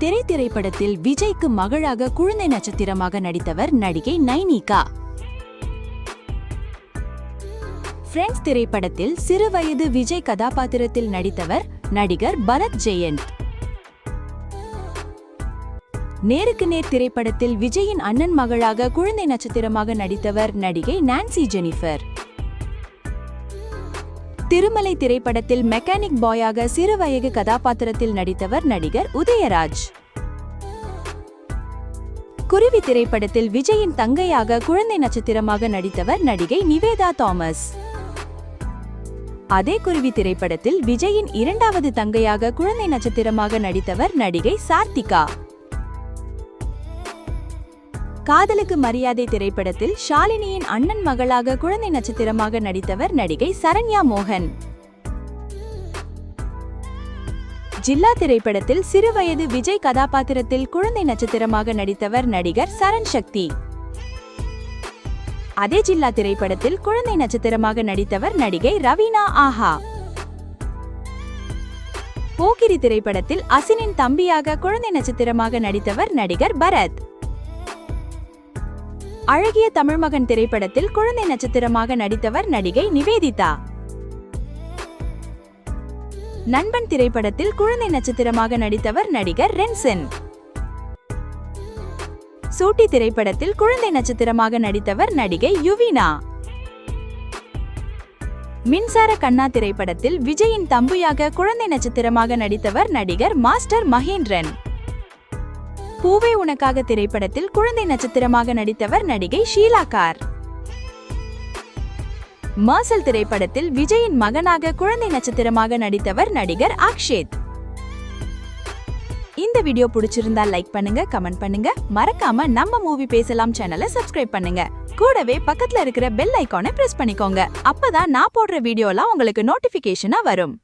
திரைப்படத்தில் விஜய்க்கு மகளாக குழந்தை நட்சத்திரமாக நடித்தவர் நடிகை நைனிகா. ஃப்ரெண்ட்ஸ் திரைப்படத்தில் சிறுவயது விஜய் கதாபாத்திரத்தில் நடித்தவர் நடிகர் பரத் ஜெயந்த். நேருக்கு நேர் திரைப்படத்தில் விஜயின் அண்ணன் மகளாக குழந்தை நட்சத்திரமாக நடித்தவர் நடிகை நான்சி ஜெனிஃபர். திருமலை திரைப்படத்தில் மெக்கானிக் பாயாக சிறுவயது கதாபாத்திரத்தில் நடித்தவர் நடிகர் உதயராஜ். குருவி திரைப்படத்தில் விஜயின் தங்கையாக குழந்தை நட்சத்திரமாக நடித்தவர் நடிகை நிவேதா தாமஸ். அதே குருவி திரைப்படத்தில் விஜயின் இரண்டாவது தங்கையாக குழந்தை நட்சத்திரமாக நடித்தவர் நடிகை சார்த்திகா. காதலுக்கு மரியாதை திரைப்படத்தில் ஷாலினியின் அண்ணன் மகளாக குழந்தை நட்சத்திரமாக நடித்தவர் நடிகை சரண்யா மோகன். ஜில்லா திரைப்படத்தில் சிறுவயது விஜய் கதாபாத்திரத்தில் குழந்தை நட்சத்திரமாக நடித்தவர் நடிகர் சரண் சக்தி. அதே ஜில்லா திரைப்படத்தில் குழந்தை நட்சத்திரமாக நடித்தவர் நடிகை ரவீனா ஆஹா. போக்கிரி திரைப்படத்தில் அசினின் தம்பியாக குழந்தை நட்சத்திரமாக நடித்தவர் நடிகர் பரத். அழகிய தமிழ்மகன் திரைப்படத்தில் குழந்தை நட்சத்திரமாக நடித்தவர் நடிகை நிவேதிதா. நண்பன் திரைப்படத்தில் குழந்தை நட்சத்திரமாக நடித்தவர் நடிகர் ரென்சன். சூட்டி திரைப்படத்தில் குழந்தை நட்சத்திரமாக நடித்தவர் நடிகை யுவினா. மின்சார கண்ணா திரைப்படத்தில் விஜயின் தம்பியாக குழந்தை நட்சத்திரமாக நடித்தவர் நடிகர் மாஸ்டர் மகேந்திரன். பூவே உனக்காக திரைப்படத்தில் குழந்தை நட்சத்திரமாக நடித்தவர் நடிகை ஷீலாகார். மார்சல் திரைப்படத்தில் விஜயின் மகனாக குழந்தை நட்சத்திரமாக நடித்தவர் நடிகர் அக்ஷேத். இந்த வீடியோ பிடிச்சிருந்தா லைக் பண்ணுங்க, கமெண்ட் பண்ணுங்க, மறக்காம நம்ம மூவி பேசலாம் சேனலை சப்ஸ்கிரைப் பண்ணுங்க. கூடவே பக்கத்துல இருக்கிற பெல் ஐகானை பிரஸ் பண்ணிக்கோங்க. அப்பதான் நான் போடுற வீடியோலாம் உங்களுக்கு நோட்டிபிகேஷனா வரும்.